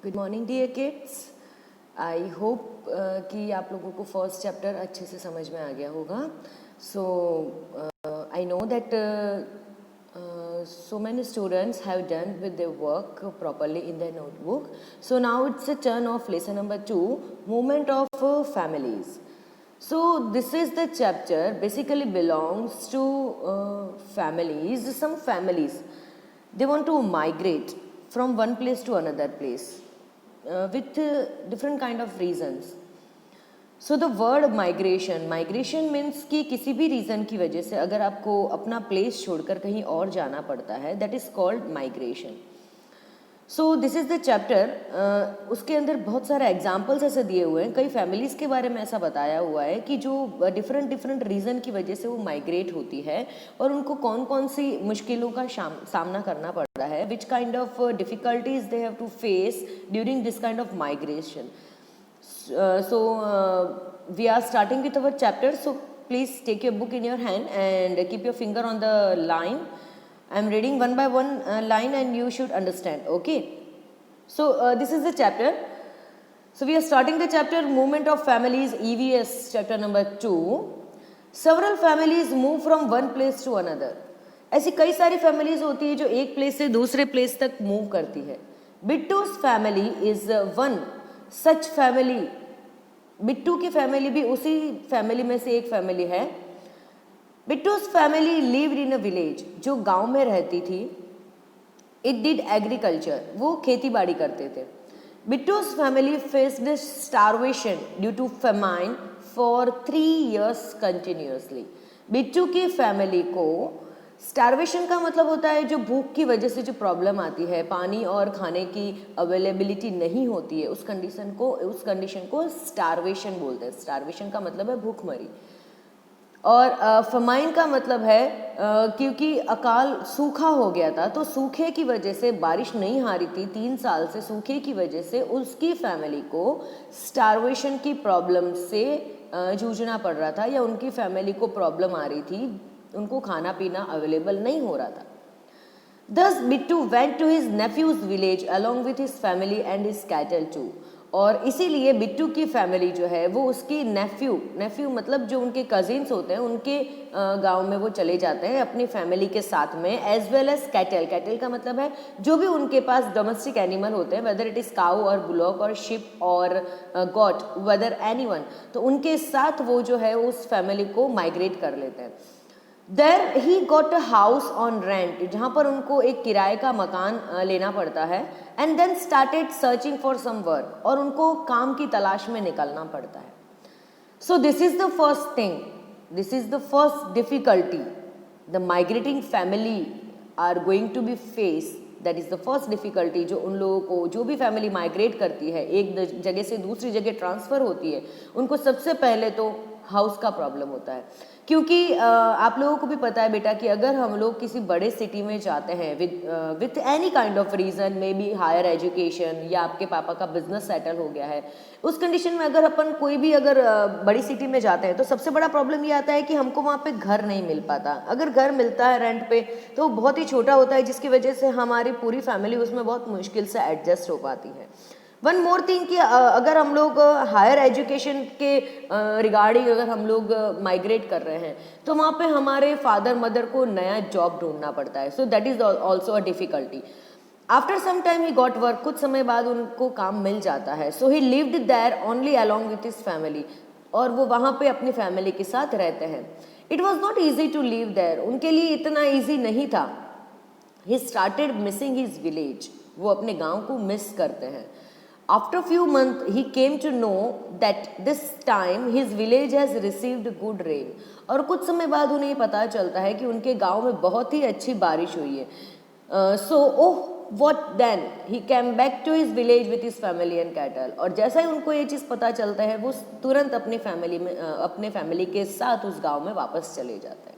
Good morning dear kids. I hope कि आप लोगों को फर्स्ट चैप्टर अच्छे से समझ में आ गया होगा। So I know that so many students have done with their work properly in their notebook. So now it's a turn of lesson number 2, movement of families. So this is the chapter basically belongs to families. Some families, they want to migrate from one place to another place with different kind of reasons. So the word migration, migration means कि किसी भी reason की वजह से अगर आपको अपना place छोड़कर कहीं और जाना पड़ता है, that is called migration. So this is the chapter. उसके अंदर बहुत सारे एग्जाम्पल्स ऐसे दिए हुए हैं. कई फैमिलीज़ के बारे में ऐसा बताया हुआ है कि जो डिफरेंट रीज़न की वजह से वो माइग्रेट होती है और उनको कौन कौन सी मुश्किलों का सामना करना पड़ता है, which kind of difficulties they have to face during this kind of migration. So we are starting with our chapter, so please take your book in your hand and keep your finger on the line. I am reading one by one line and you should understand, okay? So this is the chapter. So we are starting the chapter Movement of Families, EVS, chapter number 2. Several families move from one place to another. ऐसी कई सारी families होती है जो एक place से दूसरे place तक move करती है. Bittu's family is one such family. Bittu की फैमिली भी उसी फैमिली में से एक फैमिली है. Bittu's family lived in a village, जो गांव में रहती थी. इट डिड एग्रीकल्चर, वो खेती बाड़ी करते थे. Bittu's family faced starvation due to famine for 3 years continuously. Bittu की फैमिली को स्टारवेशन का मतलब होता है जो भूख की वजह से जो प्रॉब्लम आती है, पानी और खाने की अवेलेबिलिटी नहीं होती है, उस कंडीशन को स्टारवेशन बोलते हैं. स्टारवेशन का मतलब है भूखमरी. और फमाइन का मतलब है क्योंकि अकाल सूखा हो गया था, तो सूखे की वजह से बारिश नहीं आ रही थी 3 साल से, सूखे की वजह से उसकी फैमिली को स्टारवेशन की प्रॉब्लम से जूझना पड़ रहा था, या उनकी फैमिली को प्रॉब्लम आ रही थी, उनको खाना पीना अवेलेबल नहीं हो रहा था. Thus Bittu went to his nephew's village along with his family and his cattle too. और इसीलिए बिट्टू की फैमिली जो है वो उसकी नेफ्यू मतलब जो उनके कजिन्स होते हैं उनके गांव में वो चले जाते हैं अपनी फैमिली के साथ में, as well as cattle. Cattle का मतलब है जो भी उनके पास डोमेस्टिक एनिमल होते हैं, वेदर इट इज़ काऊ और बुलॉक और शिप और गॉट, वेदर एनीवन, तो उनके साथ वो जो है उस फैमिली को माइग्रेट कर लेते हैं. There he got a house on rent, जहाँ पर उनको एक किराए का मकान लेना पड़ता है. And then started searching for some work, और उनको काम की तलाश में निकलना पड़ता है. So this is the first thing, this is the first difficulty the migrating family are going to be faced. That is the first difficulty जो उन लोगों को, जो भी फैमिली माइग्रेट करती है, एक जगह से दूसरी जगह ट्रांसफ़र होती है, उनको सबसे पहले तो हाउस का प्रॉब्लम होता है. क्योंकि आप लोगों को भी पता है बेटा कि अगर हम लोग किसी बड़े सिटी में जाते हैं with any kind of reason, maybe higher education या आपके पापा का बिजनेस सेटल हो गया है, उस कंडीशन में अगर अपन कोई भी अगर बड़ी सिटी में जाते हैं तो सबसे बड़ा प्रॉब्लम ये आता है कि हमको वहाँ पे घर नहीं मिल पाता. अगर घर मिलता है रेंट पे तो बहुत ही छोटा होता है, जिसकी वजह से हमारी पूरी फैमिली उसमें बहुत मुश्किल से एडजस्ट हो पाती है. वन मोर थिंग कि अगर हम लोग हायर एजुकेशन के रिगार्डिंग अगर हम लोग माइग्रेट कर रहे हैं तो वहाँ पे हमारे फादर मदर को नया जॉब ढूंढना पड़ता है. So that is also a difficulty. After some time he got work, कुछ समय बाद उनको काम मिल जाता है. So he lived there only along with his family, और वो वहाँ पे अपनी फैमिली के साथ रहते हैं. It was not easy to live there, उनके लिए इतना ईजी नहीं था. He started missing his village, वो अपने गाँव को मिस करते हैं. After few months, he came to know that this time his village has received good rain. और कुछ समय बाद उन्हें पता चलता है कि उनके गांव में बहुत ही अच्छी बारिश हुई है. So what then? He came back to his village with his family and cattle. और जैसा ही उनको ये चीज़ पता चलता है वो तुरंत अपनी फैमिली के साथ उस गाँव में वापस चले जाते हैं.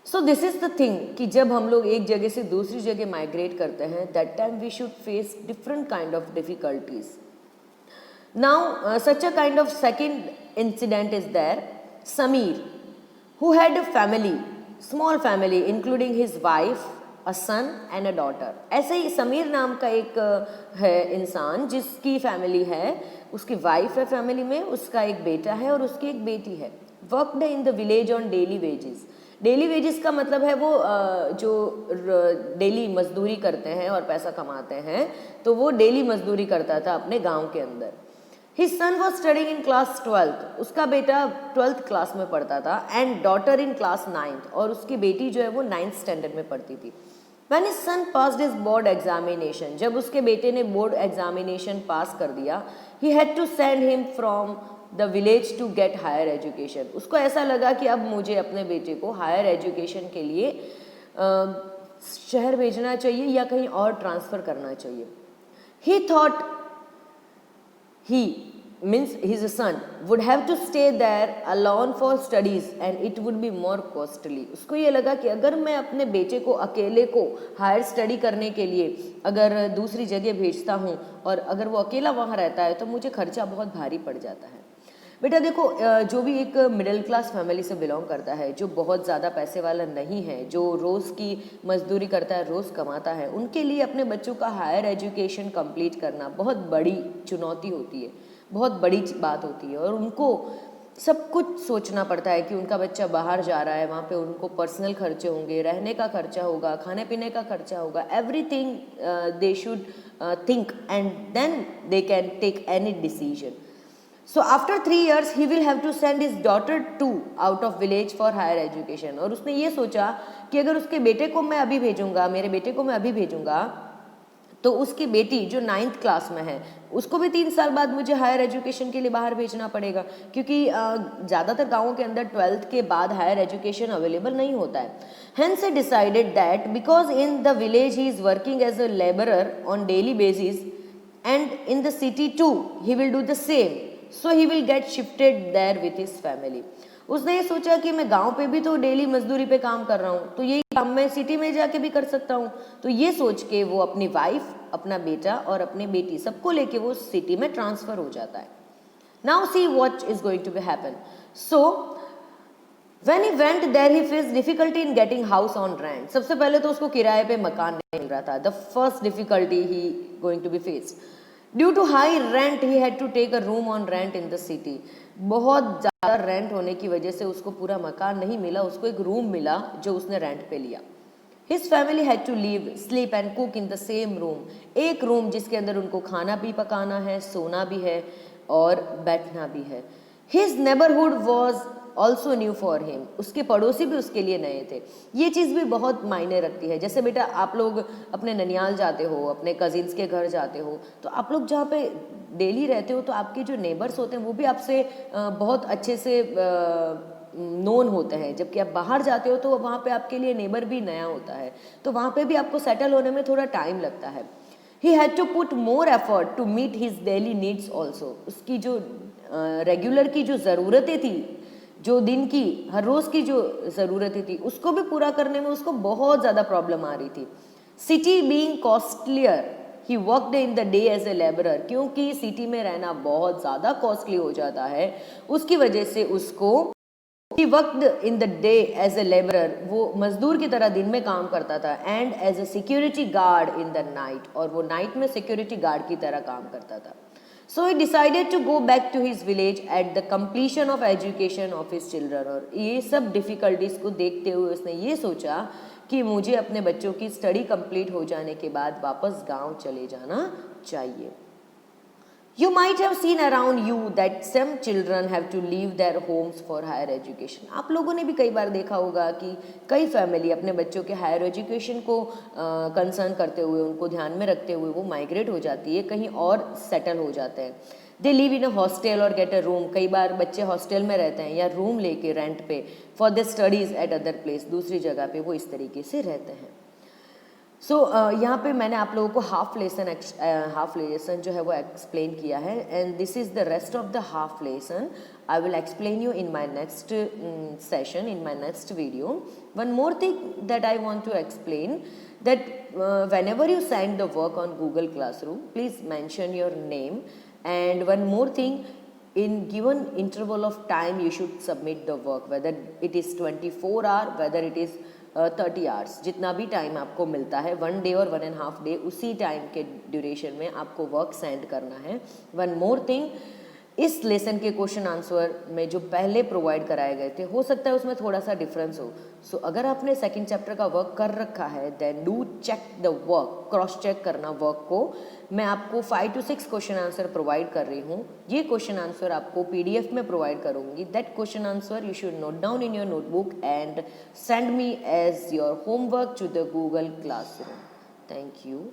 So this is the thing कि जब हम लोग एक जगह से दूसरी जगह माइग्रेट करते हैं, that time we should face different kind of difficulties. Now such a kind of second incident is there. Sameer, who had a family, small family including his wife a son and a daughter. ऐसे ही समीर नाम का एक है इंसान जिसकी family है, उसकी वाइफ है फैमिली में, उसका एक बेटा है और उसकी एक बेटी है। Worked in the village on daily wages. Daily wages का मतलब है वो जो डेली मजदूरी करते हैं और पैसा कमाते हैं, तो वो डेली मजदूरी करता था अपने गांव के अंदर। His son was studying in class 12th, उसका बेटा 12th क्लास में पढ़ता था, and daughter in class 9th, और उसकी बेटी जो है वो 9th स्टैंडर्ड में पढ़ती थी। When his son passed his board examination, जब उसके बेटे ने बोर्ड एग्जामिनेशन पास कर दिया, he had to send him from the village to get higher education। उसको ऐसा लगा कि अब मुझे अपने बेटे को हायर एजुकेशन के लिए शहर भेजना चाहिए या कहीं और ट्रांसफ़र करना चाहिए। He thought he means his son would have to stay there alone for studies and it would be more costly। उसको ये लगा कि अगर मैं अपने बेटे को अकेले को हायर स्टडी करने के लिए अगर दूसरी जगह भेजता हूँ और अगर वो अकेला वहाँ रहता है तो मुझे खर्चा बहुत भारी पड़ जाता है। बेटा देखो, जो भी एक मिडिल क्लास फैमिली से बिलोंग करता है, जो बहुत ज़्यादा पैसे वाला नहीं है, जो रोज़ की मजदूरी करता है, रोज़ कमाता है, उनके लिए अपने बच्चों का हायर एजुकेशन कंप्लीट करना बहुत बड़ी चुनौती होती है, बहुत बड़ी बात होती है। और उनको सब कुछ सोचना पड़ता है कि उनका बच्चा बाहर जा रहा है, वहाँ पे उनको पर्सनल खर्चे होंगे, रहने का खर्चा होगा, खाने पीने का खर्चा होगा, everything they should think and then they can take any decision. So after 3 years he will have to send his daughter to out of village for higher education। और उसने ये सोचा कि अगर उसके बेटे को मैं अभी भेजूंगा, मेरे बेटे को मैं अभी भेजूंगा, तो उसकी बेटी जो 9th क्लास में है उसको भी 3 साल बाद मुझे हायर एजुकेशन के लिए बाहर भेजना पड़ेगा, क्योंकि ज़्यादातर गाँवों के अंदर 12th के बाद हायर एजुकेशन अवेलेबल नहीं होता है। Hence he decided that because in the village he is working as a laborer on daily basis and in the city too he will do the same, so he will get shifted there with his family। उसने ये सोचा कि मैं गांव पे भी तो daily मजदूरी पे काम कर रहा हूँ, तो यही काम मैं सिटी में जाके भी कर सकता हूँ। तो ये सोच के वो अपनी वाइफ, अपना बेटा और अपनी बेटी सबको लेके वो सिटी में ट्रांसफर हो जाता है। Now see what is going to be happen. So When he went there, he faced difficulty in getting house on rent। सबसे पहले तो उसको किराए पे मकान नहीं मिल रहा था। The first difficulty he going to be faced। Due to high rent, he had to take a room on rent in the city। बहुत ज़्यादा रेंट होने की वजह से उसको पूरा मकान नहीं मिला, उसको एक रूम मिला जो उसने रेंट पे लिया। His family had to live, sleep and cook in the same room। एक रूम जिसके अंदर उनको खाना भी पकाना है, सोना भी है और बैठना भी है। His neighborhood was also new for him। उसके पड़ोसी भी उसके लिए नए थे। ये चीज़ भी बहुत मायने रखती है। जैसे बेटा आप लोग अपने ननियाल जाते हो, अपने कजिन्स के घर जाते हो, तो आप लोग जहाँ पे डेली रहते हो तो आपके जो नेबर्स होते हैं वो भी आपसे बहुत अच्छे से नोन होते हैं। जबकि आप बाहर जाते हो तो वहाँ पे आपके लिए नेबर भी नया होता है, तो वहाँ पे भी आपको सेटल होने में थोड़ा टाइम लगता है। He had to put more effort to meet his daily needs also। उसकी जो रेगुलर की जो ज़रूरतें थी, जो दिन की हर रोज़ की जो ज़रूरतें थी, उसको भी पूरा करने में उसको बहुत ज़्यादा प्रॉब्लम आ रही थी। City being costlier, he worked in the day as a labourer. क्योंकि सिटी में रहना बहुत ज़्यादा कॉस्टली हो जाता है, उसकी वजह से उसको He worked in the day as a laborer। वो मजदूर की तरह दिन में काम करता था, and as a security guard in the night। और वो नाइट में सिक्योरिटी गार्ड की तरह काम करता था। So he decided to go back to his village at the completion of education of his children। और ये सब डिफ़िकल्टीज़ को देखते हुए उसने ये सोचा कि मुझे अपने बच्चों की स्टडी कंप्लीट हो जाने के बाद वापस गांव चले जाना चाहिए। You might have seen around you that some children have to leave their homes for higher education। आप लोगों ने भी कई बार देखा होगा कि कई फैमिली अपने बच्चों के हायर एजुकेशन को कंसर्न करते हुए, उनको ध्यान में रखते हुए वो माइग्रेट हो जाती है, कहीं और सेटल हो जाते हैं। They live in a hostel और गेट अ रूम। कई बार बच्चे हॉस्टल में रहते हैं या रूम लेके रेंट पे for the studies eight other place, दूसरी जगह पे वो इस तरीके से रहते हैं। सो यहाँ पे मैंने आप लोगों को हाफ लेसन जो है वो एक्सप्लेन किया है, and this is the rest of the half lesson. I will explain you in my next session, in my next video. One more thing that I want to explain, that whenever you send the work on Google Classroom, please mention your name, and one more thing, in given interval of time you should submit the work, whether it is 24 hour, whether it is 30 hours, जितना भी time आपको मिलता है, 1 day और 1.5 day, उसी time के duration में आपको वर्क सेंड करना है। वन मोर थिंग, इस लेसन के क्वेश्चन आंसर में जो पहले प्रोवाइड कराए गए थे, हो सकता है उसमें थोड़ा सा डिफरेंस हो। सो अगर आपने सेकंड चैप्टर का वर्क कर रखा है, then do check the work, cross check करना वर्क को। मैं आपको 5 to 6 क्वेश्चन आंसर प्रोवाइड कर रही हूँ। ये क्वेश्चन आंसर आपको PDF में प्रोवाइड करूँगी। That question answer you should note down in your notebook and send me as your homework to the Google classroom. Thank you.